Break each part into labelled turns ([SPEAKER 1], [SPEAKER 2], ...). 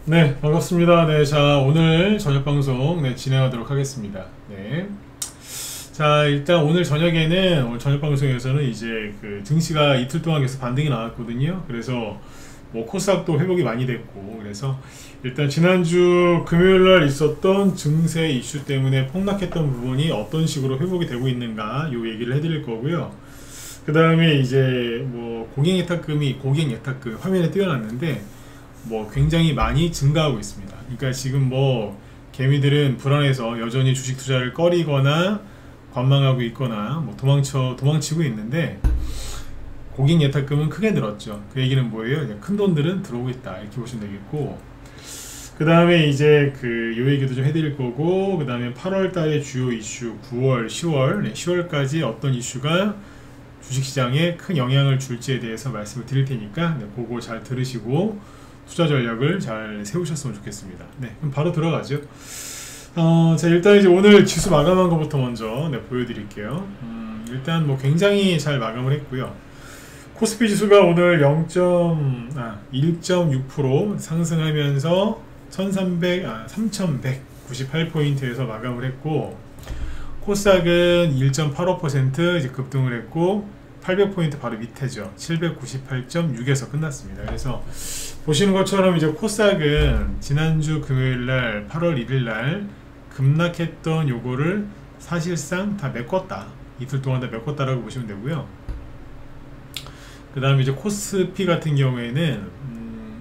[SPEAKER 1] 네, 반갑습니다. 네, 자, 오늘 저녁 방송 진행하도록 하겠습니다. 네. 자, 일단 오늘 저녁에는, 오늘 저녁 방송에서는 이제 그 증시가 이틀 동안 계속 반등이 나왔거든요. 그래서 뭐 코스닥도 회복이 많이 됐고, 그래서 일단 지난주 금요일 날 있었던 증세 이슈 때문에 폭락했던 부분이 어떤 식으로 회복이 되고 있는가, 요 얘기를 해드릴 거고요. 그 다음에 이제 뭐 고객예탁금 화면에 띄워놨는데, 뭐 굉장히 많이 증가하고 있습니다. 그러니까 지금 뭐 개미들은 불안해서 여전히 주식 투자를 꺼리거나 관망하고 있거나 뭐 도망치고 있는데, 고객 예탁금은 크게 늘었죠. 그 얘기는 뭐예요? 큰 돈들은 들어오고 있다, 이렇게 보시면 되겠고, 그 다음에 이제 요 얘기도 좀 해드릴 거고, 그 다음에 8월 달의 주요 이슈, 9월, 10월, 10월까지 어떤 이슈가 주식시장에 큰 영향을 줄지에 대해서 말씀을 드릴 테니까, 그거 잘 들으시고 투자 전략을 잘 세우셨으면 좋겠습니다. 네, 그럼 바로 들어가죠. 자, 일단 이제 오늘 지수 마감한 것부터 먼저 보여드릴게요. 일단 뭐 굉장히 잘 마감을 했고요. 코스피 지수가 오늘 1.6% 상승하면서 3198포인트에서 마감을 했고, 코스닥은 1.85% 이제 급등을 했고, 800포인트 바로 밑에죠. 798.6에서 끝났습니다. 그래서 보시는 것처럼 이제 코스닥은 지난주 금요일날 8월 1일날 급락했던 요거를 사실상 다 메꿨다. 이틀 동안 다 메꿨다라고 보시면 되고요. 그 다음에 이제 코스피 같은 경우에는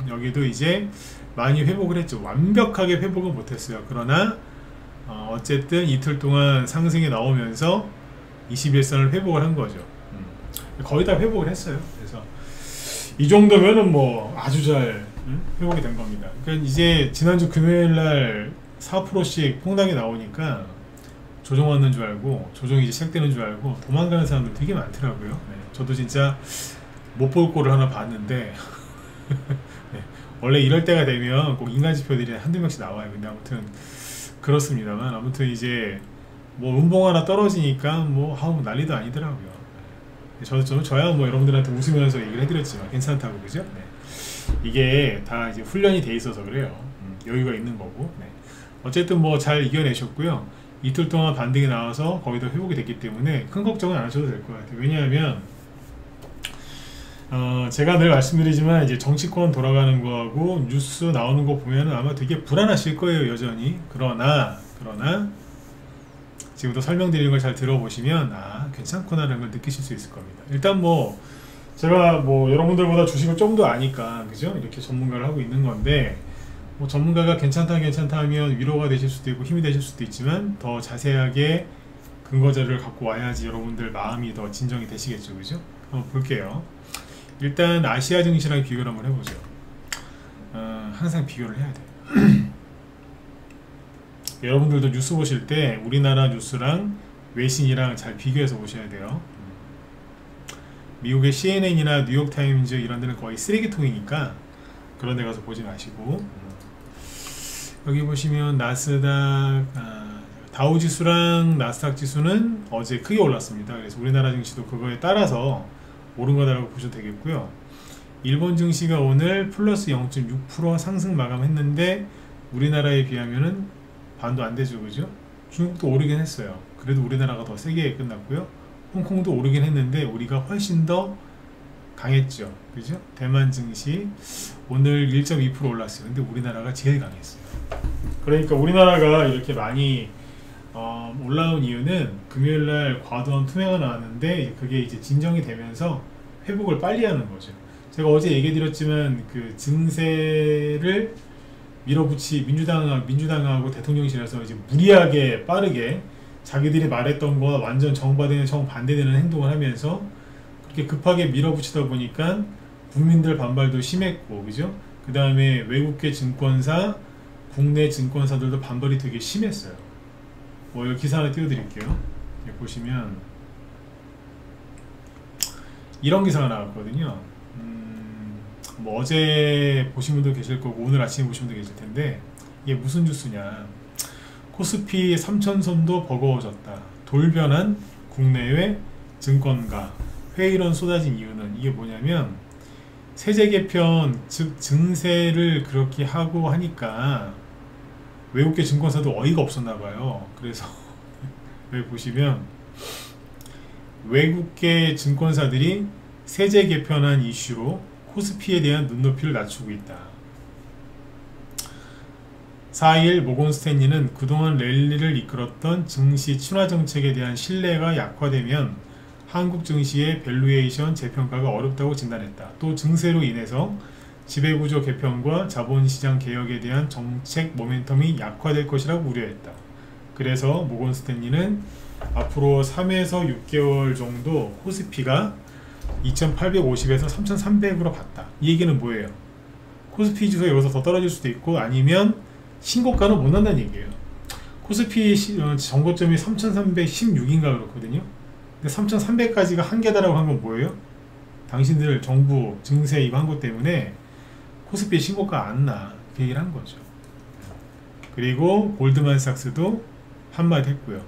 [SPEAKER 1] 여기도 이제 많이 회복을 했죠. 완벽하게 회복은 못했어요. 그러나 어쨌든 이틀 동안 상승이 나오면서 21선을 회복을 한 거죠. 거의 다 회복을 했어요. 그래서 이 정도면은 뭐 아주 잘 회복이 된 겁니다. 그러니까 이제 지난주 금요일날 4%씩 폭락이 나오니까 조정 왔는 줄 알고, 조정이 이제 시작되는 줄 알고 도망가는 사람들 되게 많더라고요. 네, 저도 진짜 못 볼 꼴을 하나 봤는데 네, 원래 이럴 때가 되면 꼭 인간 지표들이 한두 명씩 나와요. 근데 아무튼 그렇습니다만, 아무튼 이제 뭐 음봉 하나 떨어지니까 뭐 난리도 아니더라고요. 저야 뭐 여러분들한테 웃으면서 얘기를 해드렸지만 괜찮다고, 그죠? 네. 이게 다 이제 훈련이 돼 있어서 그래요. 여유가 있는 거고. 네. 어쨌든 뭐 잘 이겨내셨고요. 이틀 동안 반등이 나와서 거의 다 회복이 됐기 때문에 큰 걱정은 안 하셔도 될 것 같아요. 왜냐하면 제가 늘 말씀드리지만, 이제 정치권 돌아가는 거하고 뉴스 나오는 거 보면은 아마 되게 불안하실 거예요, 여전히. 그러나 지금부터 설명드리는 걸 잘 들어보시면 괜찮구나라는 걸 느끼실 수 있을 겁니다. 일단 뭐 제가 뭐 여러분들보다 주식을 좀 더 아니까, 그죠? 이렇게 전문가를 하고 있는 건데, 뭐 전문가가 괜찮다 하면 위로가 되실 수도 있고 힘이 되실 수도 있지만, 더 자세하게 근거 자료를 갖고 와야지 여러분들 마음이 더 진정이 되시겠죠, 그죠? 한번 볼게요. 일단 아시아 증시랑 비교를 한번 해보죠. 항상 비교를 해야 돼요. 여러분들도 뉴스 보실 때 우리나라 뉴스랑 외신이랑 잘 비교해서 보셔야 돼요. 미국의 CNN이나 뉴욕타임즈 이런 데는 거의 쓰레기통이니까 그런 데 가서 보지 마시고, 여기 보시면 나스닥, 다우지수랑 나스닥 지수는 어제 크게 올랐습니다. 그래서 우리나라 증시도 그거에 따라서 오른 거다라고 보셔도 되겠고요. 일본 증시가 오늘 플러스 0.6% 상승 마감했는데, 우리나라에 비하면은 반도 안 되죠, 그죠? 중국도 오르긴 했어요. 그래도 우리나라가 더 세게 끝났고요. 홍콩도 오르긴 했는데 우리가 훨씬 더 강했죠, 그죠? 대만 증시 오늘 1.2% 올랐어요. 근데 우리나라가 제일 강했어요. 그러니까 우리나라가 이렇게 많이 올라온 이유는 금요일날 과도한 투매가 나왔는데, 그게 이제 진정이 되면서 회복을 빨리 하는 거죠. 제가 어제 얘기 드렸지만, 그 증세를 민주당하고 대통령실에서 이제 무리하게 빠르게 자기들이 말했던 거와 완전 정반대되는 행동을 하면서 그렇게 급하게 밀어붙이다 보니까 국민들 반발도 심했고, 그죠? 그 다음에 외국계 증권사, 국내 증권사들도 반발이 되게 심했어요. 뭐 여기 기사 하나 띄워드릴게요. 여기 보시면 이런 기사가 나왔거든요. 뭐 어제 보신 분도 계실 거고 오늘 아침에 보신 분도 계실 텐데, 이게 무슨 뉴스냐. 코스피 3000선도 버거워졌다. 돌변한 국내외 증권가 회의론 쏟아진 이유는, 이게 뭐냐면 세제 개편 즉 증세를 그렇게 하고 하니까 외국계 증권사도 어이가 없었나 봐요. 그래서 여기 보시면 외국계 증권사들이 세제 개편한 이슈로 코스피에 대한 눈높이를 낮추고 있다. 4일 모건 스탠리는 그동안 랠리를 이끌었던 증시 친화 정책에 대한 신뢰가 약화되면 한국 증시의 밸류에이션 재평가가 어렵다고 진단했다. 또 증세로 인해서 지배구조 개편과 자본시장 개혁에 대한 정책 모멘텀이 약화될 것이라고 우려했다. 그래서 모건 스탠리는 앞으로 3에서 6개월 정도 코스피가 2850에서 3300으로 봤다. 이 얘기는 뭐예요? 코스피 지수가 여기서 더 떨어질 수도 있고 아니면 신고가는 못 난다는 얘기예요. 코스피 정고점이 3316인가 그렇거든요. 근데 3300까지가 한계다라고 한 건 뭐예요? 당신들 정부 증세 이거 한 것 때문에 코스피 신고가 안 나. 그 얘기를 한 거죠. 그리고 골드만삭스도 한마디 했고요.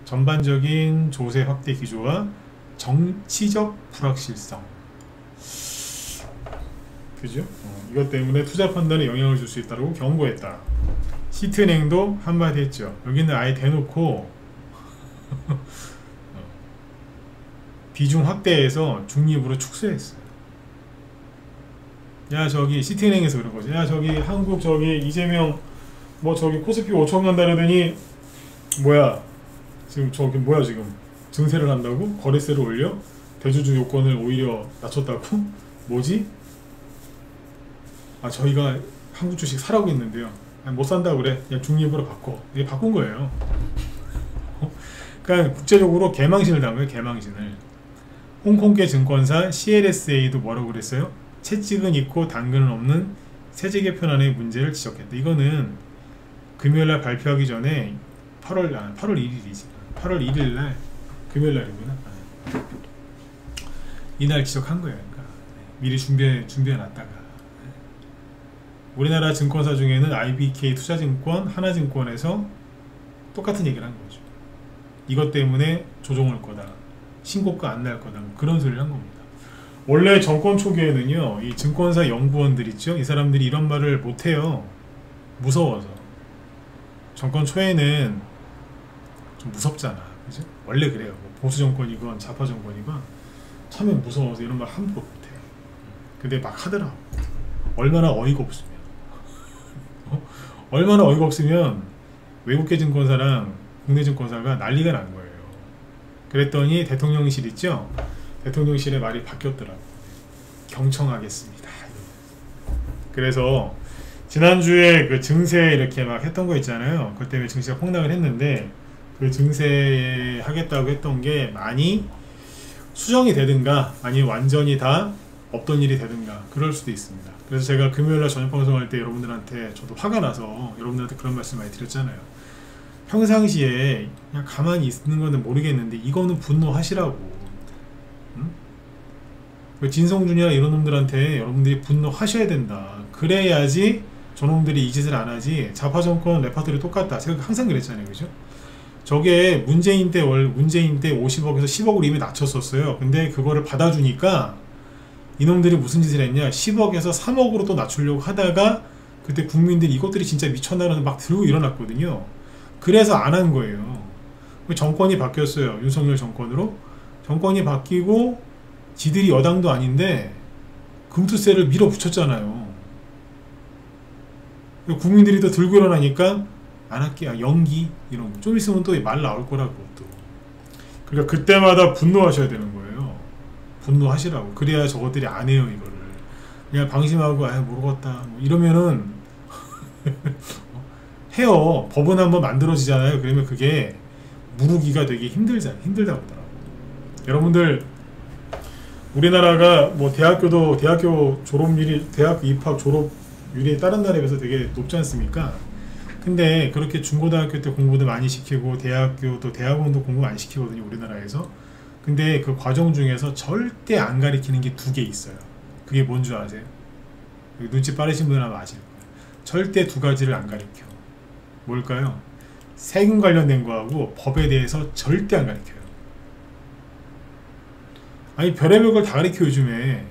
[SPEAKER 1] 전반적인 조세 확대 기조와 정치적 불확실성. 그죠? 이것 때문에 투자 판단에 영향을 줄 수 있다고 경고했다. 시트은행도 한마디 했죠. 여기는 아예 대놓고 비중 확대해서 중립으로 축소했어요. 야 저기 시티은행에서 그런 거죠. 야 저기 한국 저기 이재명 뭐 저기 코스피 5천 간다 그러더니 뭐야 지금 저기 뭐야 지금 증세를 한다고? 거래세를 올려? 대주주 요건을 오히려 낮췄다고? 뭐지? 아 저희가 한국 주식 사라고 했는데요. 아니, 못 산다고 그래. 그냥 중립으로 바꿔. 이게 바꾼 거예요. 그러니까 국제적으로 개망신을 당해요. 개망신을. 홍콩계 증권사 CLSA도 뭐라고 그랬어요? 채찍은 있고 당근은 없는 세제 개편안의 문제를 지적했다. 이거는 금요일날 발표하기 전에 8월 1일이지. 8월 1일날 금요일날이구나. 이날 지적한 거예요. 그러니까 미리 준비해놨다가 우리나라 증권사 중에는 IBK 투자증권, 하나증권에서 똑같은 얘기를 한 거죠. 이것 때문에 조정할 거다. 신고가 안 날 거다. 그런 소리를 한 겁니다. 원래 정권 초기에는요. 이 증권사 연구원들 있죠. 이 사람들이 이런 말을 못해요. 무서워서. 정권 초에는 좀 무섭잖아. 그죠? 원래 그래요. 뭐 보수 정권이건 좌파 정권이건 처음엔 무서워서 이런 말 함부로 못해요. 근데 막 하더라고. 얼마나 어이가 없으면. 얼마나 어이가 없으면 외국계 증권사랑 국내 증권사가 난리가 난 거예요. 그랬더니 대통령실 있죠? 대통령실의 말이 바뀌었더라고요. 경청하겠습니다. 그래서 지난주에 그 증세 이렇게 막 했던 거 있잖아요. 그것 때문에 증시가 폭락을 했는데 그 증세 하겠다고 했던 게 많이 수정이 되든가 아니면 완전히 다 없던 일이 되든가 그럴 수도 있습니다. 그래서 제가 금요일날 저녁 방송할 때 여러분들한테 저도 화가 나서 여러분들한테 그런 말씀 많이 드렸잖아요. 평상시에 그냥 가만히 있는 거는 모르겠는데 이거는 분노하시라고. 응? 진성준이나 이런 놈들한테 여러분들이 분노하셔야 된다. 그래야지 저놈들이 이 짓을 안 하지. 좌파 정권 레파토리 똑같다. 제가 항상 그랬잖아요. 그죠? 저게 문재인 때 50억에서 10억으로 이미 낮췄었어요. 근데 그거를 받아주니까 이놈들이 무슨 짓을 했냐. 10억에서 3억으로 또 낮추려고 하다가 그때 국민들이 이것들이 진짜 미쳤나라는 막 들고 일어났거든요. 그래서 안 한 거예요. 정권이 바뀌었어요. 윤석열 정권으로. 정권이 바뀌고 지들이 여당도 아닌데 금투세를 밀어붙였잖아요. 국민들이 또 들고 일어나니까 안 할게. 연기 이런 거. 좀 있으면 또 말 나올 거라고 또. 그러니까 그때마다 분노하셔야 되는 거예요. 분노하시라고. 그래야 저것들이 안 해요 이거를. 그냥 방심하고 모르겠다 뭐 이러면은 해요. 법은 한번 만들어지잖아요. 그러면 그게 무르기가 되게 힘들다고 하더라고요. 여러분들 우리나라가 뭐 대학교 졸업률이 대학교 입학 졸업률이 다른 나라에 비해서 되게 높지 않습니까? 근데 그렇게 중고등학교 때 공부도 많이 시키고 대학교도 대학원도 공부 많이 시키거든요. 우리나라에서. 근데 그 과정 중에서 절대 안 가리키는 게 2개 있어요. 그게 뭔 줄 아세요? 눈치 빠르신 분은 아마 아실 거예요. 절대 2가지를 안 가리켜. 뭘까요? 세금 관련된 거하고 법에 대해서 절대 안 가리켜요. 아니 별의별 걸 다 가리켜 요즘에.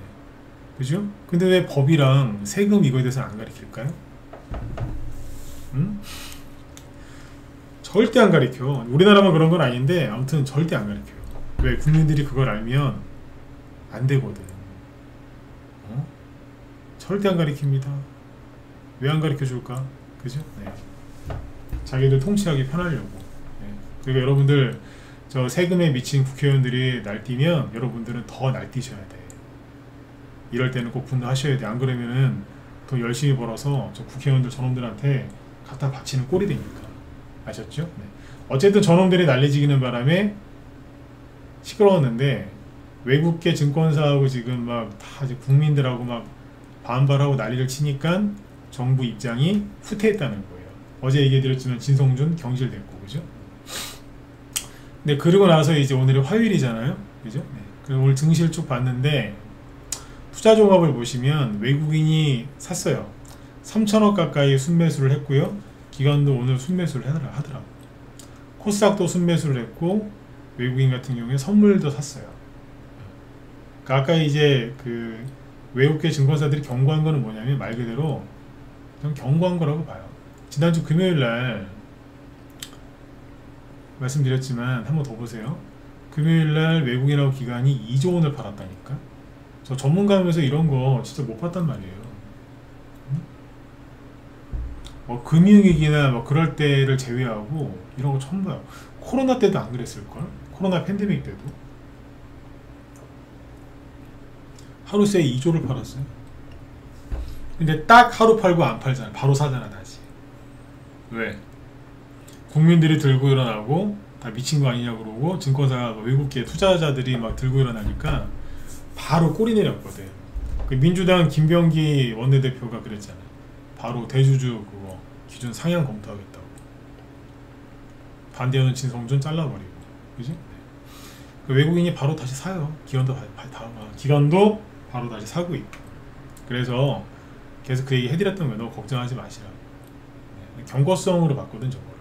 [SPEAKER 1] 그죠? 근데 왜 법이랑 세금 이거에 대해서 안 가르칠까요? 응? 절대 안 가르쳐. 우리나라만 그런 건 아닌데 아무튼 절대 안 가르쳐요. 왜? 국민들이 그걸 알면 안 되거든. 어? 절대 안 가르칩니다. 왜 안 가르쳐 줄까? 그죠? 네. 자기들 통치하기 편하려고. 네. 그리고 여러분들 저 세금에 미친 국회의원들이 날뛰면 여러분들은 더 날뛰셔야 돼. 이럴 때는 꼭 분노하셔야 돼. 안 그러면은 더 열심히 벌어서 저 국회의원들 저놈들한테 갖다 바치는 꼴이 되니까. 아셨죠? 네. 어쨌든 저놈들이 난리지기는 바람에 시끄러웠는데 외국계 증권사하고 지금 막 다 국민들하고 막 반발하고 난리를 치니까 정부 입장이 후퇴했다는 거예요. 어제 얘기해드렸지만 진성준 경질됐고, 그죠? 네, 그러고 나서 이제 오늘이 화요일이잖아요, 그죠? 네. 그리고 오늘 증시를 쭉 봤는데 투자 종합을 보시면 외국인이 샀어요. 3천억 가까이 순매수를 했고요. 기관도 오늘 순매수를 하더라고. 코스닥도 순매수를 했고 외국인 같은 경우에 선물도 샀어요. 그러니까 아까 이제 그 외국계 증권사들이 경고한 거는 뭐냐면 말 그대로 그냥 경고한 거라고 봐요. 지난주 금요일날 말씀드렸지만 한번 더 보세요. 금요일날 외국인하고 기관이 2조 원을 팔았다니까. 저 전문가면서 이런 거 진짜 못 봤단 말이에요. 뭐 금융위기나 뭐 그럴 때를 제외하고 이런 거 처음 봐요. 코로나 때도 안 그랬을걸? 코로나 팬데믹 때도 하루 새에 2조를 팔았어요. 근데 딱 하루 팔고 안 팔잖아. 바로 사잖아 다시. 왜? 국민들이 들고 일어나고 다 미친 거 아니냐 그러고 증권사 외국계 투자자들이 막 들고 일어나니까 바로 꼬리 내렸거든. 그 민주당 김병기 원내대표가 그랬잖아. 바로 대주주 그거 기준 상향 검토하겠다고. 반대하는 진성준 잘라버리고, 그지? 네. 그 외국인이 바로 다시 사요. 기관도 바로 다시 사고 있고. 그래서 계속 그 얘기 해드렸던 거예요. 너무 걱정하지 마시라고. 네. 경고성으로 봤거든 저거를.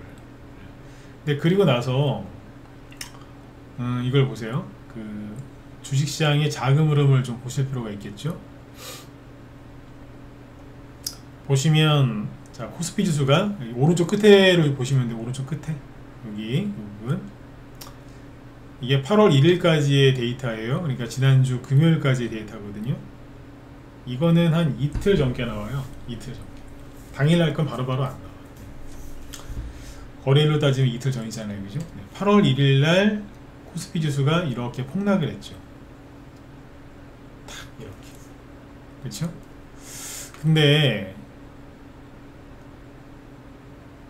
[SPEAKER 1] 근데 그리고 나서 이걸 보세요. 그 주식시장의 자금 흐름을 좀 보실 필요가 있겠죠. 보시면 자 코스피 지수가 오른쪽 끝에를 보시면 돼요. 오른쪽 끝에 여기 이 부분 이게 8월 1일까지의 데이터예요. 그러니까 지난주 금요일까지의 데이터거든요. 이거는 한 이틀 전께 나와요. 이틀 전께. 당일날 건 바로바로 안 나와요. 거래일로 따지면 이틀 전이잖아요, 그죠? 8월 1일날 코스피 지수가 이렇게 폭락을 했죠. 딱 이렇게, 그렇죠? 근데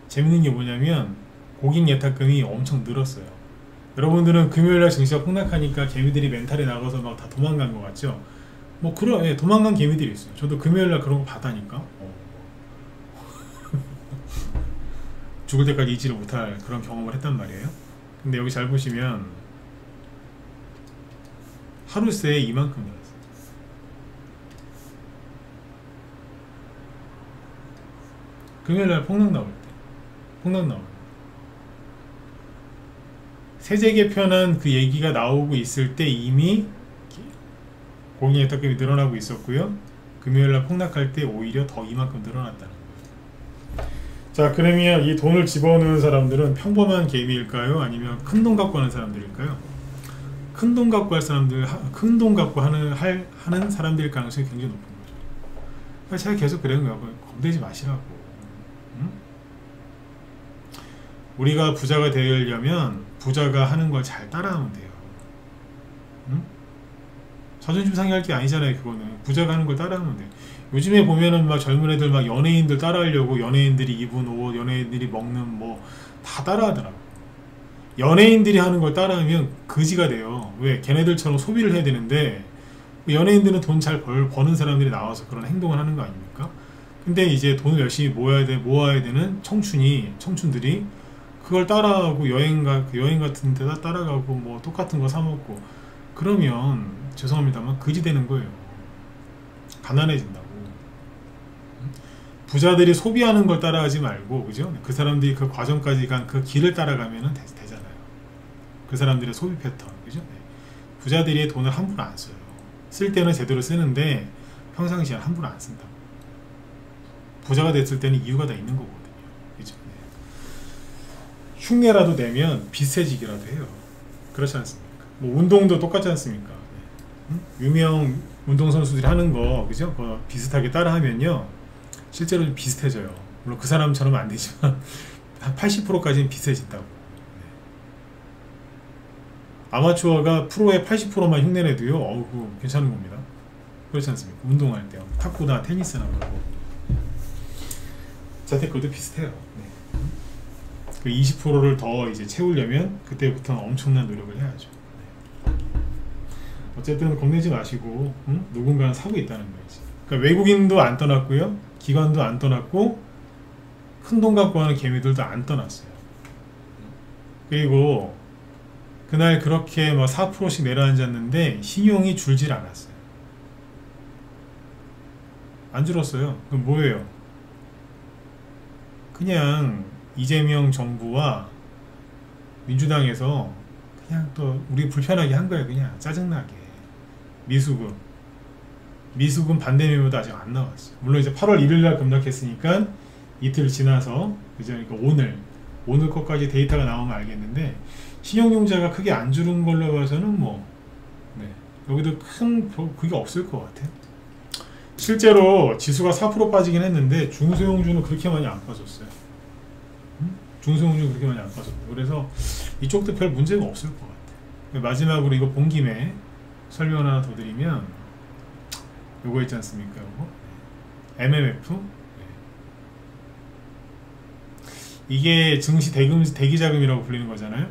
[SPEAKER 1] 재밌는 게 뭐냐면 고객 예탁금이 엄청 늘었어요. 여러분들은 금요일날 증시가 폭락하니까 개미들이 멘탈에 나가서 막 다 도망간 것 같죠? 뭐 그런 도망간 개미들이 있어요. 저도 금요일날 그런 거 봤다니까. 죽을 때까지 잊지를 못할 그런 경험을 했단 말이에요. 근데 여기 잘 보시면 하루 새에 이만큼 늘었어요. 금요일날 폭락 나올 때 세제 개편안 그 얘기가 나오고 있을 때 이미 공인 예탁금이 늘어나고 있었고요. 금요일날 폭락할 때 오히려 더 이만큼 늘어났다는 거예요. 자, 그러면 이 돈을 집어넣는 사람들은 평범한 개미일까요? 아니면 큰 돈 갖고 하는 사람들일까요? 큰 돈 갖고 할 사람들, 큰 돈 갖고 하는 사람들일 가능성이 굉장히 높은 거죠. 그러니까 제가 계속 그런 거예요. 겁내지 마시라고. 응? 우리가 부자가 되려면 부자가 하는 걸 잘 따라하면 돼요. 응? 자존심 상해할 게 아니잖아요. 그거는 부자가 하는 걸 따라하면 돼요. 요즘에 보면은 막 젊은 애들 막 연예인들 따라하려고 연예인들이 입은 옷, 연예인들이 먹는 뭐 다 따라하더라고. 연예인들이 하는 걸 따라하면 거지가 돼요. 왜? 걔네들처럼 소비를 해야 되는데 연예인들은 돈 잘 버는 사람들이 나와서 그런 행동을 하는 거 아닙니까? 근데 이제 돈을 열심히 모아야 되는 청춘들이 그걸 따라하고 여행 같은 데다 따라가고 뭐 똑같은 거 사 먹고 그러면 죄송합니다만 거지 되는 거예요. 가난해진다고. 부자들이 소비하는 걸 따라하지 말고, 그죠? 그 사람들이 그 과정까지 간 그 길을 따라가면 되잖아요. 그 사람들의 소비 패턴, 그죠? 네. 부자들이 돈을 함부로 안 써요. 쓸 때는 제대로 쓰는데 평상시에 함부로 안 쓴다고. 부자가 됐을 때는 이유가 다 있는 거거든요. 그죠? 네. 흉내라도 내면 비슷해지기라도 해요. 그렇지 않습니까? 뭐 운동도 똑같지 않습니까? 네. 응? 유명 운동선수들이 하는 거, 그죠? 그거 비슷하게 따라하면요, 실제로 좀 비슷해져요. 물론 그 사람처럼 안 되지만 한 80%까지는 비슷해진다고. 네. 아마추어가 프로의 80%만 흉내내도요, 어우, 괜찮은 겁니다. 그렇지 않습니까? 운동할 때 탁구나 테니스나 그러고 자테크도 비슷해요. 네. 그 20%를 더 이제 채우려면 그때부터는 엄청난 노력을 해야죠. 네. 어쨌든 겁내지 마시고, 응? 누군가는 사고 있다는 거지. 그러니까 외국인도 안 떠났고요, 기관도 안 떠났고, 큰 돈 갖고 하는 개미들도 안 떠났어요. 그리고 그날 그렇게 뭐 4%씩 내려앉았는데 신용이 줄질 않았어요. 안 줄었어요. 그럼 뭐예요? 그냥 이재명 정부와 민주당에서 그냥 또 우리 불편하게 한 거예요. 그냥 짜증나게. 미수금 반대 메모도 아직 안 나왔어요. 물론 이제 8월 1일날 급락했으니까 이틀 지나서 이제 그러니까 오늘 것까지 데이터가 나오면 알겠는데, 신용융자가 크게 안 줄은 걸로 봐서는 뭐, 네, 여기도 큰 그게 없을 것 같아요. 실제로 지수가 4% 빠지긴 했는데 중소형주는 그렇게 많이 안 빠졌어요. 중소형주는 그렇게 많이 안 빠졌어요. 그래서 이쪽도 별 문제가 없을 것 같아요. 마지막으로 이거 본 김에 설명 하나 더 드리면, 요거 있지 않습니까? 요거 MMF, 이게 증시 대기자금이라고 불리는 거잖아요.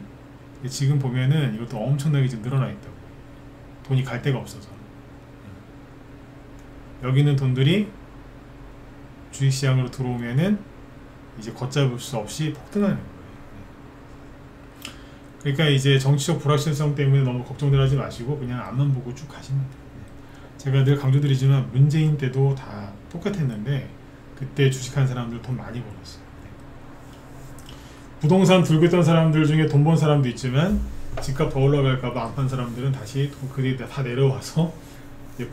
[SPEAKER 1] 지금 보면은 이것도 엄청나게 지금 늘어나 있다고. 돈이 갈 데가 없어서. 여기 있는 돈들이 주식시장으로 들어오면은 이제 걷잡을 수 없이 폭등하는 거예요. 그러니까 이제 정치적 불확실성 때문에 너무 걱정들 하지 마시고 그냥 앞만 보고 쭉 가시면 돼요. 제가 늘 강조드리지만 문재인 때도 다 똑같았는데 그때 주식한 사람들 돈 많이 벌었어요. 부동산 들고 있던 사람들 중에 돈 번 사람도 있지만 집값 더 올라갈까봐 안 판 사람들은 다시 그게 다 내려와서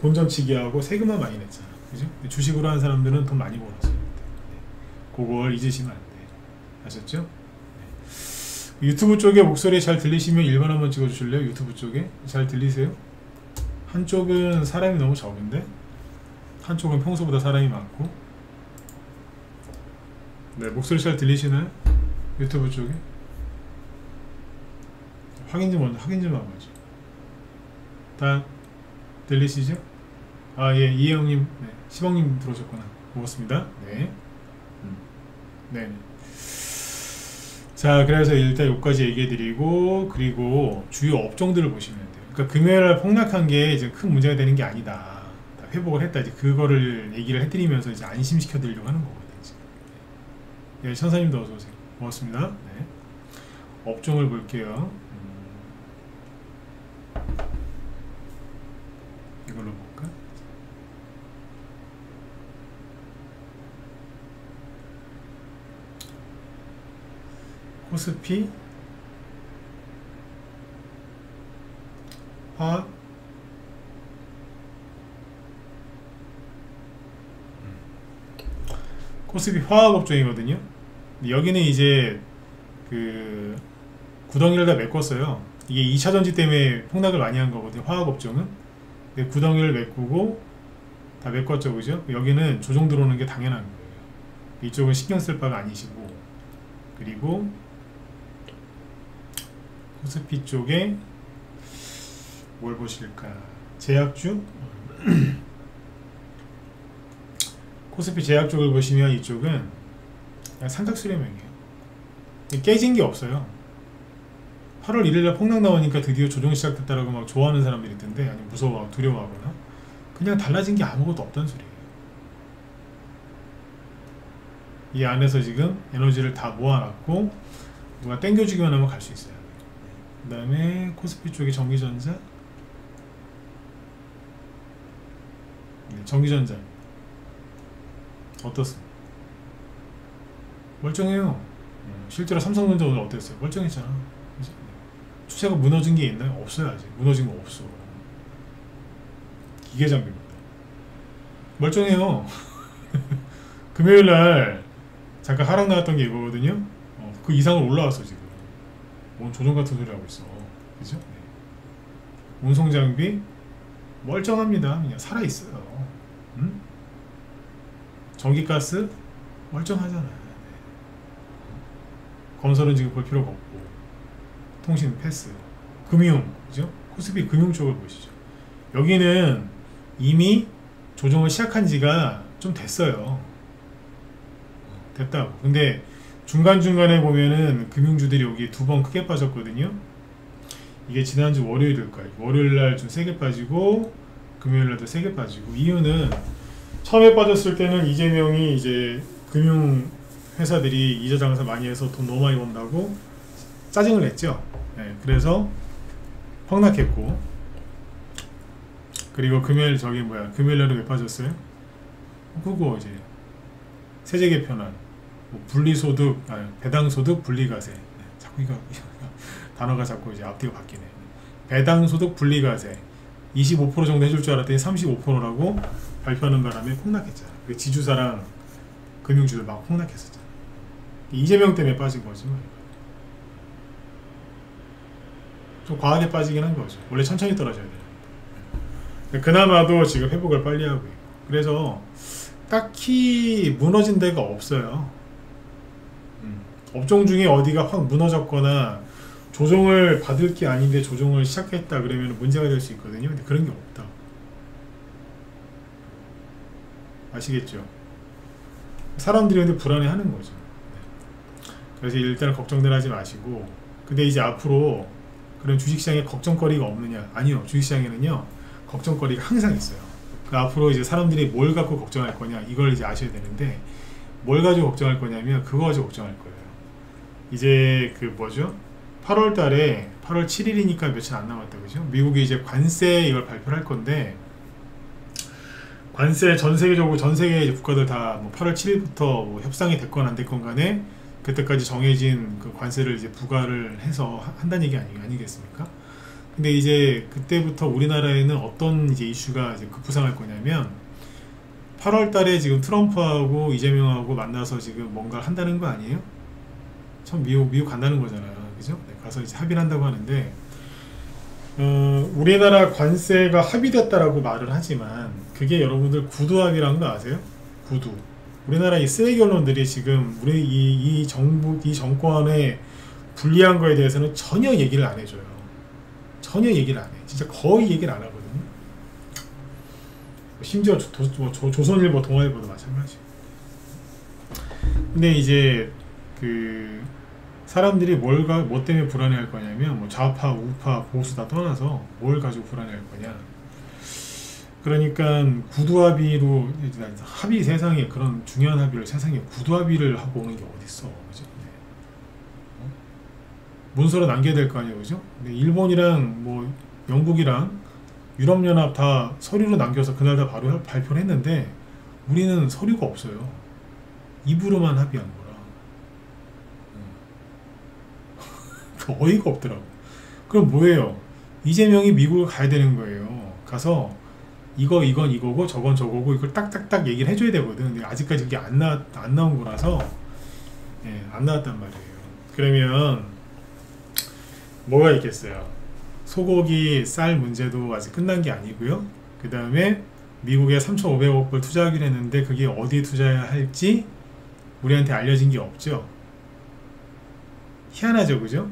[SPEAKER 1] 본전치기하고 세금만 많이 냈잖아. 그죠? 주식으로 한 사람들은 돈 많이 벌었어요. 네. 그걸 잊으시면 안 돼요. 아셨죠? 네. 유튜브 쪽에 목소리 잘 들리시면 1번 한번 찍어주실래요? 유튜브 쪽에 잘 들리세요? 한쪽은 사람이 너무 적은데 한쪽은 평소보다 사람이 많고. 네, 목소리 잘 들리시나요? 유튜브 쪽에 확인 좀 하고죠. 다 들리시죠? 아, 예, 이혜영님, 네, 시방님 들어오셨구나. 고맙습니다. 네. 네. 자, 그래서 일단 여기까지 얘기해드리고, 그리고 주요 업종들을 보시면 돼요. 그러니까 금요일날 폭락한 게 이제 큰 문제가 되는 게 아니다. 다 회복을 했다. 이제 그거를 얘기를 해드리면서 이제 안심시켜드리려고 하는 거거든요. 네, 천사님도 어서오세요. 고맙습니다. 네. 업종을 볼게요. 이걸로 볼까? 코스피, 화학, 코스피 화학 업종이거든요. 여기는 이제 그 구덩이를 다 메꿨어요. 이게 2차 전지 때문에 폭락을 많이 한 거거든요. 화학 업종은. 근데 구덩이를 메꾸고 다 메꿨죠, 그죠? 여기는 조정 들어오는 게 당연한 거예요. 이쪽은 신경 쓸 바가 아니시고. 그리고 코스피 쪽에 뭘 보실까? 제약주? 코스피 제약 쪽을 보시면 이쪽은 그냥 삼각수렴형이에요. 깨진 게 없어요. 8월 1일날 폭락 나오니까 드디어 조정 시작됐다라고 막 좋아하는 사람들이 있던데, 아니면 무서워하고 두려워하거나, 그냥 달라진 게 아무것도 없다는 소리예요. 이 안에서 지금 에너지를 다 모아놨고 누가 땡겨주기만 하면 갈 수 있어요. 그 다음에 코스피 쪽에 전기전자, 네, 전기전자 어떻습니까? 멀쩡해요. 실제로 삼성전자 오늘 어땠어요? 멀쩡했잖아. 추세가 무너진 게 있나요? 없어요. 아직 무너진 거 없어. 기계장비입니다. 멀쩡해요. 금요일날 잠깐 하락 나왔던 게 이거거든요. 그 이상으로 올라왔어 지금. 뭔 조정 같은 소리 하고 있어. 그죠? 네. 운송 장비 멀쩡합니다. 그냥 살아 있어요. 응? 전기가스 멀쩡하잖아요. 네. 건설은 지금 볼 필요가 없고, 통신 패스, 금융, 그죠? 코스피 금융 쪽을 보시죠. 여기는 이미 조정을 시작한 지가 좀 됐어요. 됐다고. 근데 중간중간에 보면은 금융주들이 여기 두 번 크게 빠졌거든요. 이게 지난주 월요일일까요? 월요일날 좀 세게 빠지고 금요일날도 세게 빠지고. 이유는 처음에 빠졌을 때는 이재명이 이제 금융회사들이 이자 장사 많이 해서 돈 너무 많이 번다고 짜증을 냈죠. 네, 그래서 폭락했고, 그리고 금요일 금요일날은 왜 빠졌어요? 그거 이제 세제 개편안, 뭐 분리소득, 배당소득 분리과세. 네, 자꾸 이거 단어가 자꾸 이제 앞뒤가 바뀌네. 배당소득 분리과세 25% 정도 해줄 줄 알았더니 35%라고 발표하는 바람에 폭락했잖아. 그 지주사랑 금융주들 막 폭락했었잖아. 이재명 때문에 빠진 거지 뭐. 좀 과하게 빠지긴 한 거죠. 원래 천천히 떨어져야 되는데. 그나마도 지금 회복을 빨리 하고 있고. 그래서 딱히 무너진 데가 없어요. 업종 중에 어디가 확 무너졌거나 조정을 받을 게 아닌데 조정을 시작했다 그러면 문제가 될 수 있거든요. 근데 그런 게 없다. 아시겠죠? 사람들이 근데 불안해하는 거죠. 그래서 일단 걱정들 하지 마시고. 근데 이제 앞으로 그런 주식시장에 걱정거리가 없느냐? 아니요. 주식시장에는요, 걱정거리가 항상 있어요. 그 앞으로 이제 사람들이 뭘 갖고 걱정할 거냐, 이걸 이제 아셔야 되는데, 뭘 가지고 걱정할 거냐면 그거 가지고 걱정할 거예요. 이제 그 뭐죠? 8월 달에 8월 7일이니까 며칠 안 남았다, 그죠? 미국이 이제 관세 이걸 발표를 할 건데, 관세 전 세계적으로 전 세계 국가들 다 뭐 8월 7일부터 뭐 협상이 됐건 안 됐건 간에 그때까지 정해진 그 관세를 이제 부과를 해서 한다는 얘기 아니겠습니까? 근데 이제 그때부터 우리나라에는 어떤 이제 이슈가 이제 급부상할 거냐면, 8월 달에 지금 트럼프하고 이재명하고 만나서 지금 뭔가를 한다는 거 아니에요? 처음 미국 간다는 거잖아요. 그죠? 네, 가서 이제 합의를 한다고 하는데, 우리나라 관세가 합의됐다라고 말을 하지만, 그게 여러분들 구두 합의라는 거 아세요? 구두. 우리나라 이 쓰레기 언론들이 지금 우리 이 정부, 이 정권에 불리한 거에 대해서는 전혀 얘기를 안 해줘요. 전혀 얘기를 안 해. 진짜 거의 얘기를 안 하거든요. 심지어 조선일보, 동아일보도 마찬가지. 근데 이제 그 사람들이 뭐 때문에 불안해할 거냐면, 뭐 좌파, 우파, 보수 다 떠나서 뭘 가지고 불안해할 거냐. 그러니까 구두합의로 합의, 세상에 그런 중요한 합의를 세상에 구두합의를 하고 오는 게 어딨어, 그죠? 네. 문서로 남겨야 될 거 아니에요, 그죠? 근데 일본이랑 뭐 영국이랑 유럽연합 다 서류로 남겨서 그날 다 바로 발표를 했는데, 우리는 서류가 없어요. 입으로만 합의한 거라. 어이가 없더라고. 그럼 뭐예요? 이재명이 미국을 가야 되는 거예요. 가서 이건 이거고 저건 저거고 이걸 딱딱딱 얘기를 해줘야 되거든. 근데 아직까지 그게 안 나온 거라서, 예, 안 나왔단 말이에요. 그러면 뭐가 있겠어요? 소고기 쌀 문제도 아직 끝난 게 아니고요. 그 다음에 미국에 3,500억 불 투자하기로 했는데 그게 어디에 투자해야 할지 우리한테 알려진 게 없죠. 희한하죠, 그죠?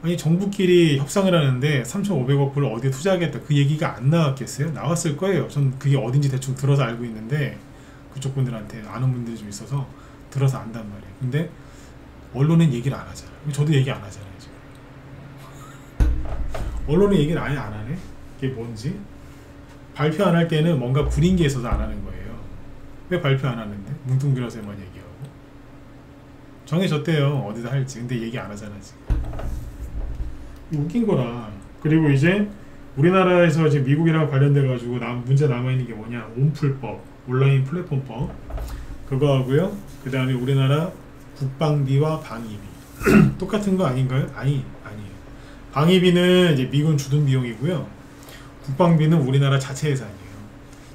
[SPEAKER 1] 아니, 정부끼리 협상을 하는데 3,500억 불을 어디에 투자하겠다, 그 얘기가 안 나왔겠어요? 나왔을 거예요. 전 그게 어딘지 대충 들어서 알고 있는데, 그쪽 분들한테 아는 분들이 좀 있어서 들어서 안단 말이에요. 근데 언론은 얘기를 안 하잖아요. 저도 얘기 안 하잖아요, 지금. 언론은 얘기를 아예 안 하네? 그게 뭔지? 발표 안 할 때는 뭔가 구린 게 있어서 안 하는 거예요. 왜 발표 안 하는데? 뭉뚱그려서만 얘기하고. 정해졌대요, 어디다 할지. 근데 얘기 안 하잖아, 지금. 웃긴 거라. 그리고 이제 우리나라에서 지금 미국이랑 관련돼 가지고 문제 남아있는 게 뭐냐, 온풀법, 온라인 플랫폼법, 그거 하고요. 그 다음에 우리나라 국방비와 방위비 똑같은 거 아닌가요? 아니에요. 방위비는 이제 미군 주둔 비용이고요. 국방비는 우리나라 자체 예산이에요.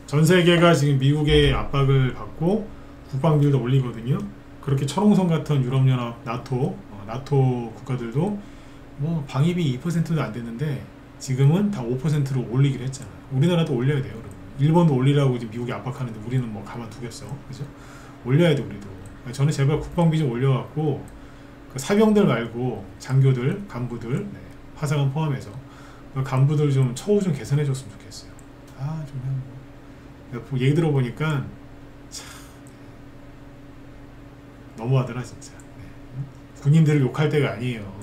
[SPEAKER 1] 전 세계가 지금 미국의 압박을 받고 국방비도 올리거든요. 그렇게 철옹성 같은 유럽연합, 나토 국가들도 뭐 방위비 2%도 안 됐는데 지금은 다 5%로 올리기로 했잖아요. 우리나라도 올려야 돼요. 그러면. 일본도 올리라고 지금 미국이 압박하는데 우리는 뭐 가만두겠어. 그죠? 올려야 돼, 우리도. 저는 제발 국방비 좀 올려갖고 그 사병들 말고 장교들, 간부들, 네, 화상은 포함해서 그 간부들 좀 처우 좀 개선해 줬으면 좋겠어요. 좀 얘기 들어보니까 참 너무하더라 진짜. 네. 군인들을 욕할 때가 아니에요.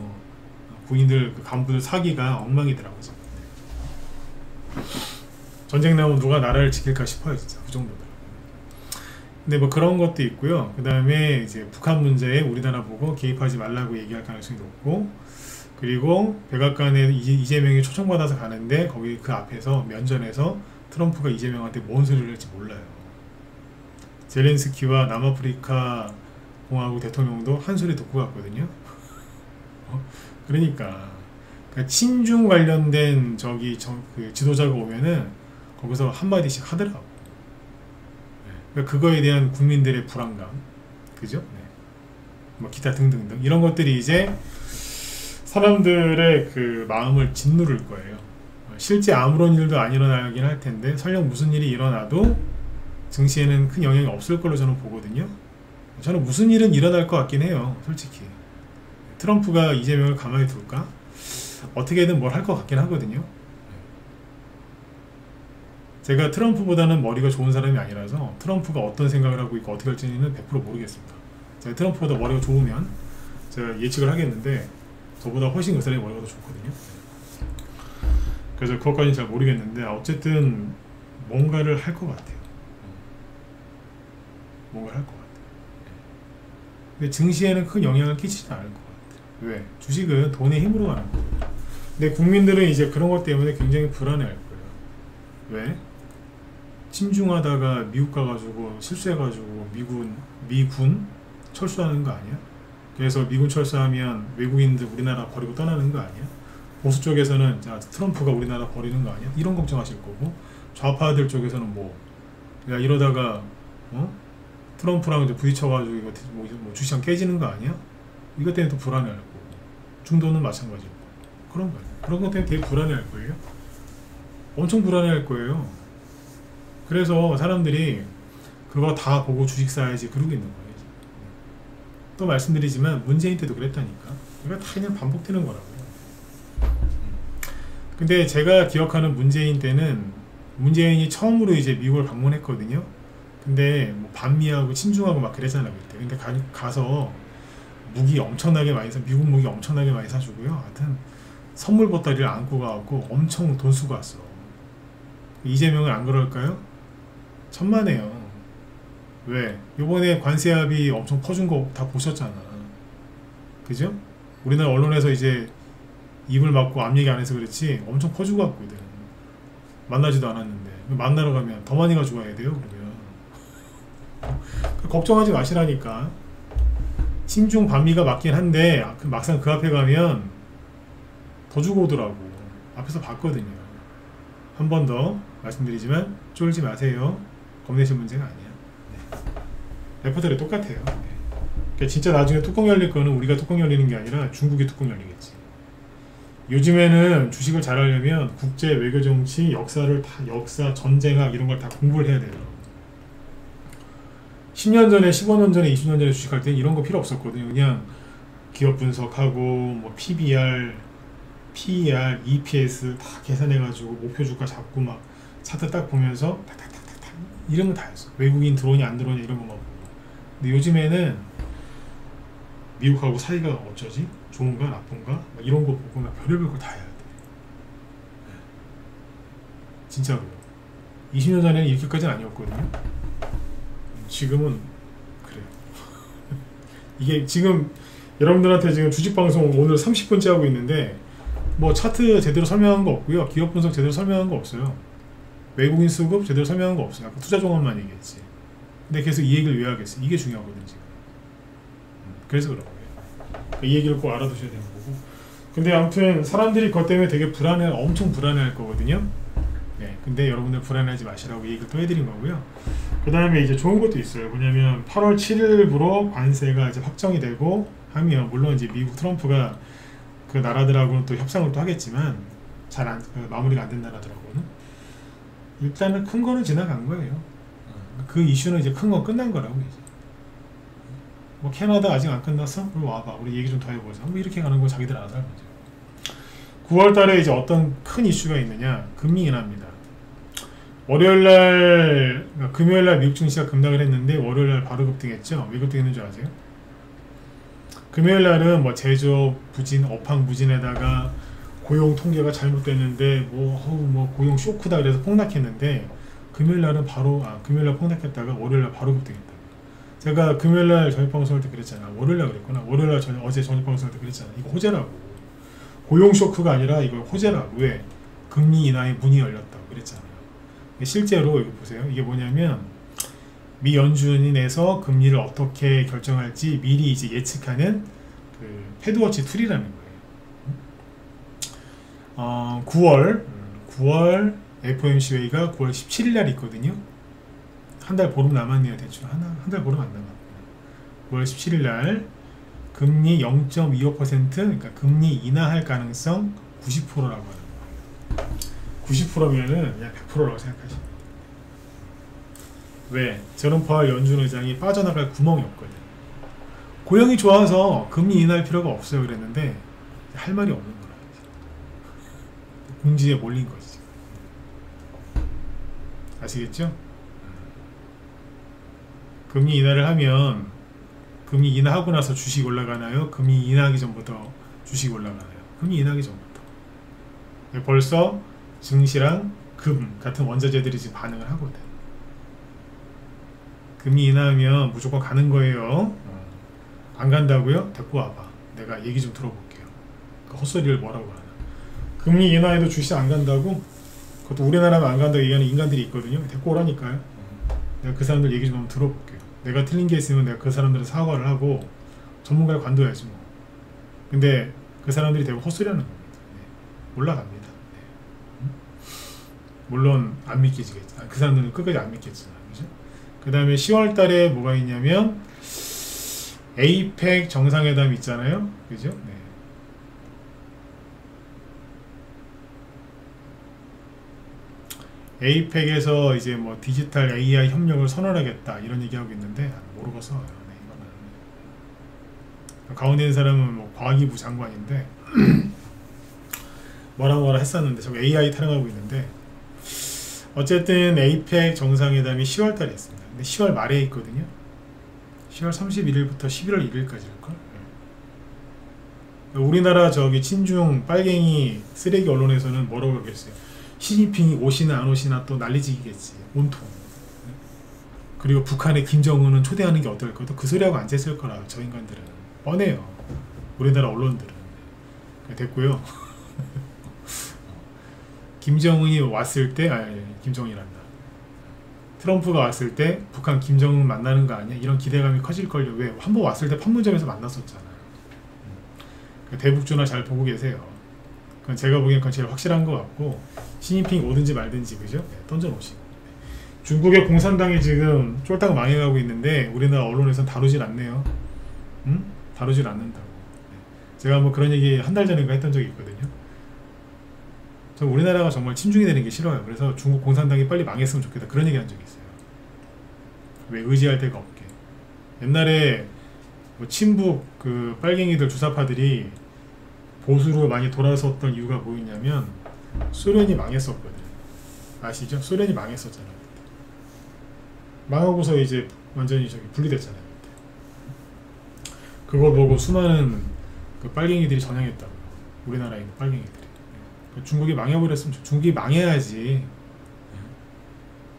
[SPEAKER 1] 군인들 그 간부들 사기가 엉망이더라고요. 네. 전쟁 나오면 누가 나라를 지킬까 싶어요 진짜. 그 정도더라고요. 근데 뭐 그런 것도 있고요. 그 다음에 이제 북한 문제에 우리나라 보고 개입하지 말라고 얘기할 가능성이 높고, 그리고 백악관에 이재명이 초청받아서 가는데 거기 그 앞에서 면전에서 트럼프가 이재명한테 뭔 소리를 할지 몰라요. 젤렌스키와 남아프리카 공화국 대통령도 한 소리 듣고 갔거든요. 그러니까 친중 관련된 그 지도자가 오면은 거기서 한마디씩 하더라고. 그러니까 그거에 대한 국민들의 불안감, 그죠? 네. 뭐 기타 등등등 이런 것들이 이제 사람들의 그 마음을 짓누를 거예요. 실제 아무런 일도 안 일어나긴 할 텐데 설령 무슨 일이 일어나도 증시에는 큰 영향이 없을 걸로 저는 보거든요. 저는 무슨 일은 일어날 것 같긴 해요. 솔직히 트럼프가 이재명을 가만히 둘까? 어떻게든 뭘 할 것 같긴 하거든요. 제가 트럼프보다는 머리가 좋은 사람이 아니라서 트럼프가 어떤 생각을 하고 있고 어떻게 할지는 100% 모르겠습니다. 제가 트럼프보다 머리가 좋으면 제가 예측을 하겠는데 저보다 훨씬 그 사람이 머리가 더 좋거든요. 그래서 그것까지는 잘 모르겠는데 어쨌든 뭔가를 할 것 같아요. 뭔가를 할 것 같아요. 근데 증시에는 큰 영향을 끼치지 않을 것 같아요. 왜? 주식은 돈의 힘으로 가는 거예요. 근데 국민들은 이제 그런 것 때문에 굉장히 불안해할 거예요. 왜? 친중하다가 미국 가가지고 실수해가지고 미군 철수하는 거 아니야? 그래서 미군 철수하면 외국인들 우리나라 버리고 떠나는 거 아니야? 보수 쪽에서는 트럼프가 우리나라 버리는 거 아니야? 이런 걱정하실 거고, 좌파들 쪽에서는 뭐 야 이러다가 트럼프랑 이제 부딪혀가지고 이거 뭐 주시장 깨지는 거 아니야? 이것 때문에 또 불안해할 거고, 중도는 마찬가지고 그런 거예요. 그런 것 때문에 되게 불안해할 거예요. 엄청 불안해할 거예요. 그래서 사람들이 그거 다 보고 주식 사야지 그러고 있는 거예요. 또 말씀드리지만 문재인 때도 그랬다니까. 이거 다 그냥 반복되는 거라고요. 근데 제가 기억하는 문재인 때는 문재인이 처음으로 이제 미국을 방문했거든요. 근데 뭐 반미하고 친중하고 막 그랬잖아요 그때. 근데 가서 무기 엄청나게 많이 미국 무기 엄청나게 많이 사주고요. 하여튼 선물 보따리를 안고 가고 엄청 돈 쓰고 왔어. 이재명은 안 그럴까요? 천만에요. 왜? 요번에 관세 합의 엄청 퍼준 거 다 보셨잖아. 그죠? 우리나라 언론에서 이제 입을 막고 앞 얘기 안 해서 그렇지 엄청 퍼주고 왔거든. 만나지도 않았는데 만나러 가면 더 많이 가지고 와야 돼요. 그러면 걱정하지 마시라니까. 친중 반미가 맞긴 한데 막상 그 앞에 가면 더 주고 오더라고. 앞에서 봤거든요. 한 번 더 말씀드리지만 쫄지 마세요. 겁내실 문제가 아니야. 네. 레포털이 똑같아요. 네. 그러니까 진짜 나중에 뚜껑 열릴 거는 우리가 뚜껑 열리는 게 아니라 중국이 뚜껑 열리겠지. 요즘에는 주식을 잘하려면 국제 외교 정치 역사 전쟁학 이런 걸 다 공부를 해야 돼요. 10년 전에 15년 전에 20년 전에 주식할 때는 이런 거 필요 없었거든요. 그냥 기업 분석하고 뭐 PBR, PER, EPS 다 계산해가지고 목표 주가 잡고 막 차트 딱 보면서 탁탁탁탁 이런 거 다 했어. 외국인 들어오냐 안 들어오냐 이런 거만 보고. 근데 요즘에는 미국하고 사이가 어쩌지? 좋은가 나쁜가? 막 이런 거 보고 막 별의별 거 다 해야 돼. 진짜로요. 20년 전에는 이렇게까지는 아니었거든요. 지금은 그래요. 이게 지금 여러분들한테 지금 주식방송 오늘 30분째 하고 있는데 뭐 차트 제대로 설명한 거 없고요. 기업 분석 제대로 설명한 거 없어요. 외국인 수급 제대로 설명한 거 없어요. 아까 투자 종합만 얘기했지. 근데 계속 이 얘기를 왜 하겠어? 이게 중요하거든 지금. 그래서 그런 거예요. 이 얘기를 꼭 알아두셔야 되는 거고. 근데 아무튼 사람들이 그것 때문에 되게 엄청 불안해할 거거든요. 네. 근데 여러분들 불안하지 마시라고 얘기를 또 해드린 거고요. 그 다음에 이제 좋은 것도 있어요. 뭐냐면 8월 7일부로 관세가 이제 확정이 되고 하면, 물론 이제 미국 트럼프가 그 나라들하고는 또 협상을 또 하겠지만 잘 마무리가 안 된 나라들하고는 일단은 큰 거는 지나간 거예요. 그 이슈는 이제 큰 건 끝난 거라고. 이제 뭐 캐나다 아직 안 끝났어? 그럼 와봐, 우리 얘기 좀 더 해보자. 뭐 이렇게 가는 거 자기들 알아서 하는 거죠. 9월 달에 이제 어떤 큰 이슈가 있느냐, 금리 인하입니다. 월요일날, 금요일날 미국 증시가 급락을 했는데 월요일날 바로 급등했죠. 왜 급등했는 줄 아세요? 금요일날은 뭐 제조업 부진, 업황 부진에다가 고용 통계가 잘못됐는데 뭐 고용 쇼크다 그래서 폭락했는데, 금요일날은 바로 금요일날 폭락했다가 월요일날 바로 급등했다. 제가 금요일날 저녁 방송할 때 그랬잖아. 월요일날 그랬구나. 월요일날 어제 저녁 방송할 때 그랬잖아. 이거 호재라고. 고용 쇼크가 아니라 이거 호재라고. 왜? 금리 인하의 문이 열렸다고 그랬잖아요. 실제로 이거 보세요. 이게 뭐냐면 미 연준이 내서 금리를 어떻게 결정할지 미리 이제 예측하는 그 패드워치 툴이라는 거예요. 9월 FOMC 회의가 9월 17일 날 있거든요. 한 달 보름 남았네요. 대충 한 달 보름 안 남았구나. 9월 17일 날 금리 0.25%, 그러니까 금리 인하할 가능성 90%라고 하는 거예요. 90%면은 그냥 100%라고 생각하시면 돼요. 왜? 제롬 파월 연준 의장이 빠져나갈 구멍이 없거든요. 고용이 좋아서 금리 인하할 필요가 없어요 그랬는데 할 말이 없는 거라. 궁지에 몰린 거지. 아시겠죠? 금리 인하를 하면, 금리 인하하고 나서 주식 올라가나요? 금리 인하하기 전부터 주식 올라가나요? 금리 인하하기 전부터. 벌써 증시랑 금 같은 원자재들이 지금 반응을 하거든. 금리 인하하면 무조건 가는 거예요. 안 간다고요? 데리고 와봐. 내가 얘기 좀 들어볼게요. 그 헛소리를 뭐라고 하나. 금리 인하해도 주식 안 간다고? 그것도 우리나라만 안 간다고 얘기하는 인간들이 있거든요. 데리고 오라니까요. 내가 그 사람들 얘기 좀 한번 들어볼게요. 내가 틀린 게 있으면 내가 그 사람들은 사과를 하고 전문가를 관둬야지 뭐. 근데 그 사람들이 대부분 헛소리하는 겁니다. 네. 올라갑니다. 네. 물론 안 믿기지겠지. 그 사람들은 끝까지 안 믿겠지만, 그죠? 그 다음에 10월 달에 뭐가 있냐면 에이펙 정상회담 있잖아요. 그죠? 네. 에이펙에서 이제 뭐 디지털 AI 협력을 선언하겠다 이런 얘기하고 있는데 모르겠어요. 네, 이거는. 가운데 있는 사람은 뭐 과기부 장관인데 뭐라 했었는데 자꾸 AI 타령하고 있는데, 어쨌든 에이펙 정상회담이 10월 달에 있습니다. 근데 10월 말에 있거든요. 10월 31일부터 11월 1일까지일걸. 우리나라 저기 친중 빨갱이 쓰레기 언론에서는 뭐라고 그러겠어요? 시진핑이 오시나 안 오시나 또 난리지기겠지. 온통. 그리고 북한의 김정은은 초대하는 게 어떨 거도 그 소리하고 앉아있을 거라. 저 인간들은 뻔해요. 우리나라 언론들은. 됐고요. 김정은이 왔을 때, 김정은이란다. 트럼프가 왔을 때 북한 김정은 만나는 거 아니야? 이런 기대감이 커질걸요. 왜? 한번 왔을 때 판문점에서 만났었잖아요. 대북주나 잘 보고 계세요. 그건 제가 보기엔 그건 제일 확실한 것 같고, 시진핑이 오든지 말든지, 그죠? 네, 던져놓으시고. 중국의 공산당이 지금 쫄딱 망해가고 있는데 우리나라 언론에서는 다루질 않네요. 응? 다루질 않는다고. 네. 제가 뭐 그런 얘기 한 달 전인가 했던 적이 있거든요. 저 우리나라가 정말 침중이 되는 게 싫어요. 그래서 중국 공산당이 빨리 망했으면 좋겠다, 그런 얘기 한 적이 있어요. 왜? 의지할 데가 없게. 옛날에 뭐 친북 그 빨갱이들 주사파들이 보수로 많이 돌아섰던 이유가 뭐였냐면 소련이 망했었거든. 아시죠? 소련이 망했었잖아요. 망하고서 이제 완전히 저기 분리됐잖아요. 그걸 보고 수많은 그 빨갱이들이 전향했다고요. 우리나라에 있는 빨갱이들이. 중국이 망해버렸으면, 중국이 망해야지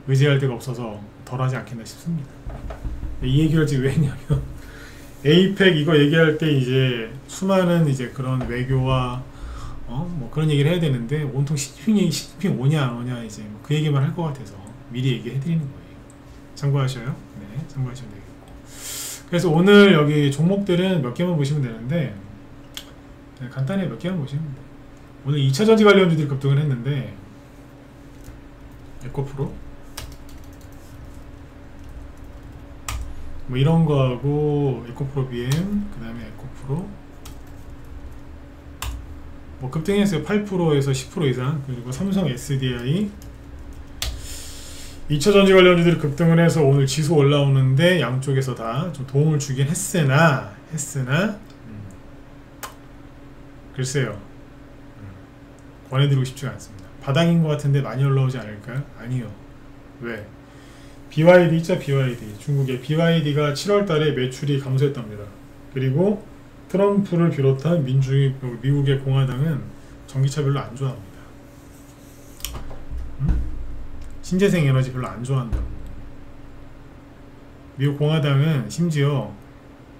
[SPEAKER 1] 의지할 데가 없어서 덜하지 않겠나 싶습니다. 이 얘기를 지금 왜 했냐면 에이펙 이거 얘기할 때 이제 수많은 이제 그런 외교와 뭐 그런 얘기를 해야 되는데 온통 시진핑 오냐 안 오냐 이제 뭐 그 얘기만 할 것 같아서 미리 얘기해 드리는 거예요. 참고하셔요. 네, 참고하시면 되겠고. 그래서 오늘 여기 종목들은 몇 개만 보시면 되는데, 네, 간단히 몇 개만 보시면 돼요. 오늘 2차전지 관련주들이 급등을 했는데 에코프로 뭐 이런 거하고 에코프로 BM 그 다음에 에코프로 뭐 급등했어요. 8%에서 10% 이상. 그리고 삼성 SDI 2차전지 관련주들이 급등을 해서 오늘 지수 올라오는데 양쪽에서 다 좀 도움을 주긴 했으나 글쎄요, 권해드리고 싶지가 않습니다. 바닥인 것 같은데 많이 올라오지 않을까요? 아니요. 왜? BYD 있죠? BYD. 중국의 BYD가 7월달에 매출이 감소했답니다. 그리고 트럼프를 비롯한 미국의 공화당은 전기차 별로 안 좋아합니다. 신재생 에너지 별로 안 좋아한다고. 미국 공화당은 심지어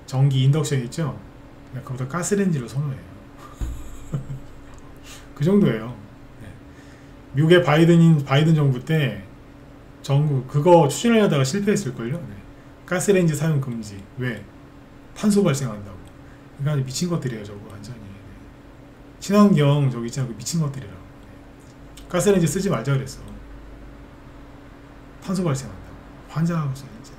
[SPEAKER 1] 전기 인덕션 있죠? 그냥 그보다 가스렌지를 선호해요. 그 정도예요. 네. 미국의 바이든 정부 때 그거 추진하려다가 실패했을걸요. 네. 가스렌지 사용 금지. 왜? 탄소 발생한다고. 그러니까 미친 것들이에요, 저거 완전히. 네. 친환경 저기 있잖아, 그 미친 것들이라고. 네. 가스렌지 쓰지 말자 그랬어. 탄소 발생한다고. 환장하고 있어, 진짜.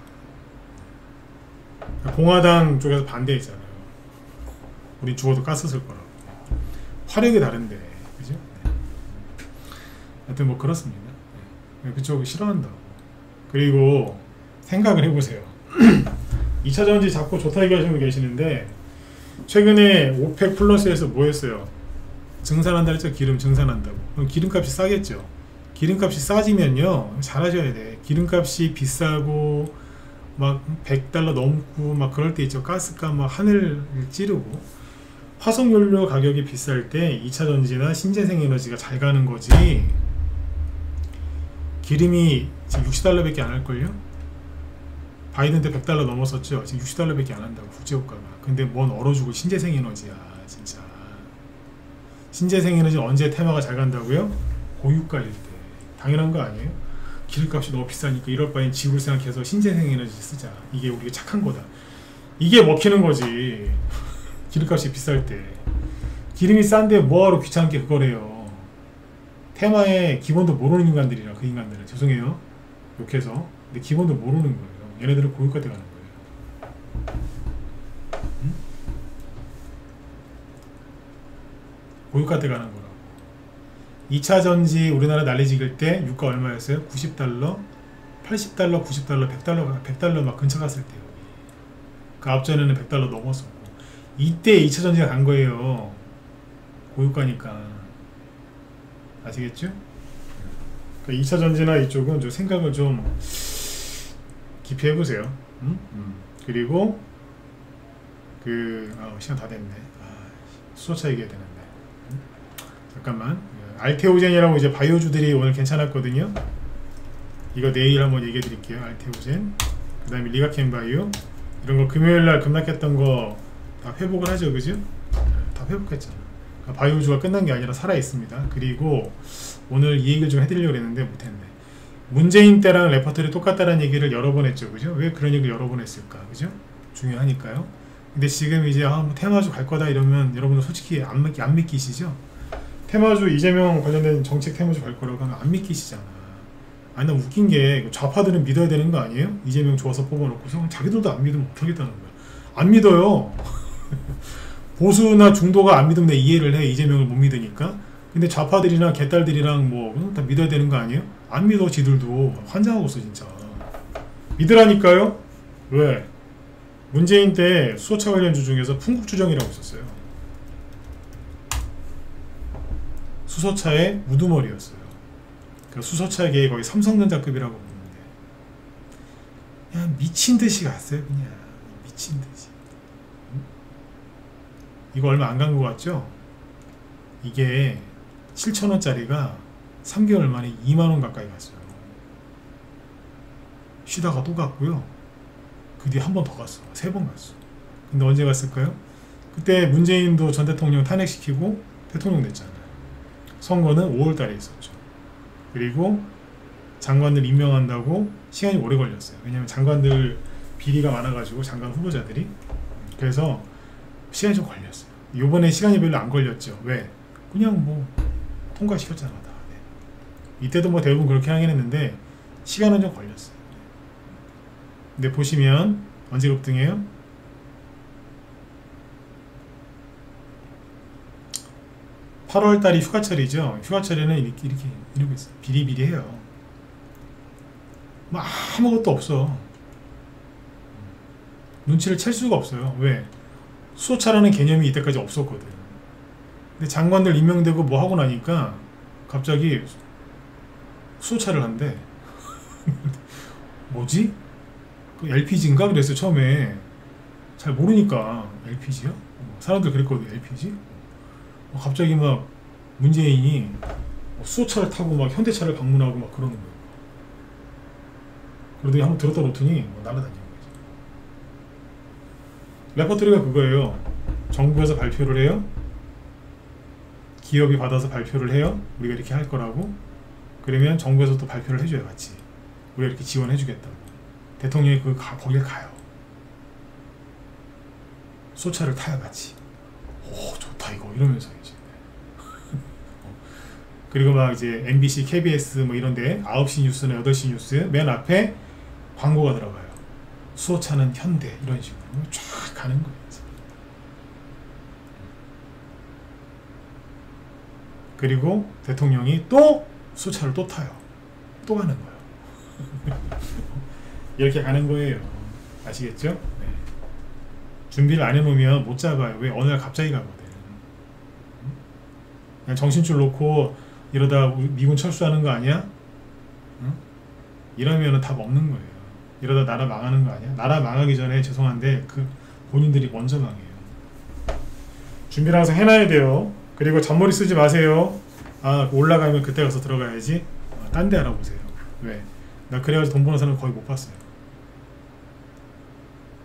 [SPEAKER 1] 공화당 쪽에서 반대했잖아요. 우리 죽어도 가스 쓸 거라고. 화력이 다른데, 그죠? 네. 하여튼 뭐 그렇습니다. 네. 그쪽 싫어한다고. 그리고 생각을 해보세요. 2차전지 자꾸 좋다 얘기하시는 분 계시는데 최근에 오펙 플러스에서 뭐 했어요? 증산한다 했죠? 기름 증산한다고. 그럼 기름값이 싸겠죠? 기름값이 싸지면요, 잘하셔야 돼. 기름값이 비싸고 막 $100 넘고 막 그럴 때 있죠. 가스값 막 하늘을 찌르고 화석연료 가격이 비쌀 때 2차전지나 신재생에너지가 잘 가는 거지. 기름이 지금 $60 밖에 안 할걸요? 바이든 때 $100 넘었었죠. 지금 $60 밖에 안 한다고, 국제유가가. 근데 뭔 얼어주고 신재생에너지야, 진짜. 신재생에너지 언제 테마가 잘 간다고요? 고유가일 때. 당연한 거 아니에요? 기름값이 너무 비싸니까 이럴 바엔 지구를 생각해서 신재생에너지 쓰자. 이게 우리가 착한 거다. 이게 먹히는 거지. 기름값이 비쌀 때. 기름이 싼데 뭐하러 귀찮게 그거래요. 테마의 기본도 모르는 인간들이라, 그 인간들은. 죄송해요, 욕해서. 근데 기본도 모르는 거예요. 얘네들은 고유가 돼 가는 거예요. 응? 고유가 돼 가는 거라고. 2차 전지 우리나라 난리지길 때 유가 얼마였어요? $90, $80, $90, $100 막 근처 갔을 때요. 그 앞전에는 $100 넘었었고. 이때 2차 전지가 간 거예요. 고유가니까. 아시겠죠? 그러니까 2차 전지나 이쪽은 좀 생각을 좀 깊이 해보세요. 그리고 시간 다 됐네. 수소차 얘기해야 되는데. 잠깐만. 알테오젠이라고 이제 바이오주들이 오늘 괜찮았거든요. 이거 내일 한번 얘기해 드릴게요. 알테오젠, 그 다음에 리가켄바이오, 이런 거 금요일날 급락했던 거 다 회복을 하죠, 그죠? 다 회복했잖아. 그러니까 바이오주가 끝난 게 아니라 살아있습니다. 그리고 오늘 이 얘기를 좀 해드리려고 했는데 못했네. 문재인 때랑 레퍼토리 똑같다는 얘기를 여러 번 했죠, 그죠? 왜 그런 얘기를 여러 번 했을까, 그죠? 중요하니까요. 근데 지금 이제 뭐 테마주 갈 거다 이러면 여러분들 솔직히 안 믿기시죠? 테마주, 이재명 관련된 정책 테마주 갈 거라고 하면 안 믿기시잖아. 아니, 나 웃긴 게 좌파들은 믿어야 되는 거 아니에요? 이재명 좋아서 뽑아놓고서 자기들도 안 믿으면 못하겠다는 거야. 안 믿어요. 보수나 중도가 안 믿으면 내 이해를 해. 이재명을 못 믿으니까. 근데 좌파들이나 개딸들이랑 뭐 다 믿어야 되는 거 아니에요? 안 믿어. 지들도 환장하고 있어 진짜. 믿으라니까요. 왜? 문재인 때 수소차 관련주 중에서 풍국주정이라고 있었어요. 수소차의 우두머리였어요. 그 수소차계의 거의 삼성전자급이라고 보는데 그냥 미친듯이 갔어요. 그냥 미친듯이. 이거 얼마 안 간 것 같죠? 이게 7,000원짜리가 3개월 만에 2만원 가까이 갔어요. 쉬다가 또 갔고요. 그 뒤에 한 번 더 갔어. 3번 갔어. 근데 언제 갔을까요? 그때 문재인도 전 대통령 탄핵시키고 대통령 됐잖아요. 선거는 5월달에 있었죠. 그리고 장관들 임명한다고 시간이 오래 걸렸어요. 왜냐면 장관들 비리가 많아가지고, 장관 후보자들이. 그래서 시간이 좀 걸렸어요. 요번에 시간이 별로 안 걸렸죠. 왜? 그냥 뭐 통과시켰잖아 다. 네. 이때도 뭐 대부분 그렇게 하긴 했는데 시간은 좀 걸렸어요. 근데 보시면 언제 급등해요? 8월달이 휴가철이죠. 휴가철에는 이렇게 이러고 있어요. 비리비리해요. 뭐 아무것도 없어. 눈치를 챌 수가 없어요. 왜? 수소차라는 개념이 이때까지 없었거든. 근데 장관들 임명되고 뭐 하고 나니까 갑자기 수소차를 한대. 뭐지? 그 LPG인가? 그랬어요. 처음에 잘 모르니까. LPG요? 사람들 그랬거든. LPG? 갑자기 막 문재인이 수소차를 타고 막 현대차를 방문하고 막 그러는 거예요. 그러더니 한번 들었다 놓더니 뭐 날아다니는 거지. 레퍼토리가 그거예요. 정부에서 발표를 해요. 기업이 받아서 발표를 해요. 우리가 이렇게 할 거라고. 그러면 정부에서 또 발표를 해줘요. 같이. 우리가 이렇게 지원해 주겠다고. 대통령이 거길 가요. 수소차를 타요. 같이. 오 좋다 이거 이러면서 이제 그리고 막 이제 MBC, KBS 뭐 이런데 9시 뉴스나 8시 뉴스 맨 앞에 광고가 들어가요. 수소차는 현대 이런 식으로 쫙 가는 거예요. 그리고 대통령이 또 수소차를 또 타요. 또 가는 거예요. 이렇게 가는 거예요. 아시겠죠? 네. 준비를 안 해놓으면 못 잡아요. 왜? 어느 날 갑자기 가거든. 그냥 정신줄 놓고 이러다 미군 철수하는 거 아니야? 응? 이러면 답 없는 거예요. 이러다 나라 망하는 거 아니야? 나라 망하기 전에 죄송한데 그 본인들이 먼저 망해요. 준비를 항상 해놔야 돼요. 그리고 잔머리 쓰지 마세요. 아 올라가면 그때 가서 들어가야지. 딴 데 알아보세요. 왜? 나 그래가지고 돈 버는 사람 거의 못 봤어요.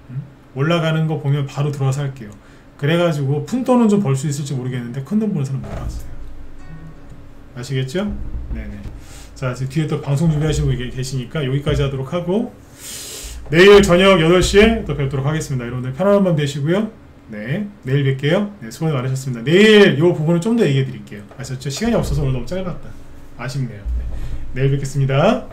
[SPEAKER 1] 응? 올라가는 거 보면 바로 들어와서 할게요. 그래가지고 푼돈은 좀 벌 수 있을지 모르겠는데 큰돈 버는 사람 못 봤어요. 아시겠죠? 네네. 자 지금 뒤에 또 방송 준비하시고 계시니까 여기까지 하도록 하고 내일 저녁 8시에 또 뵙도록 하겠습니다. 여러분들 편안한 밤 되시고요. 네, 내일 뵐게요. 네, 수고 많으셨습니다. 내일 이 부분을 좀 더 얘기해 드릴게요. 아셨죠? 시간이 없어서 오늘 너무 짧았다. 아쉽네요. 네, 내일 뵙겠습니다.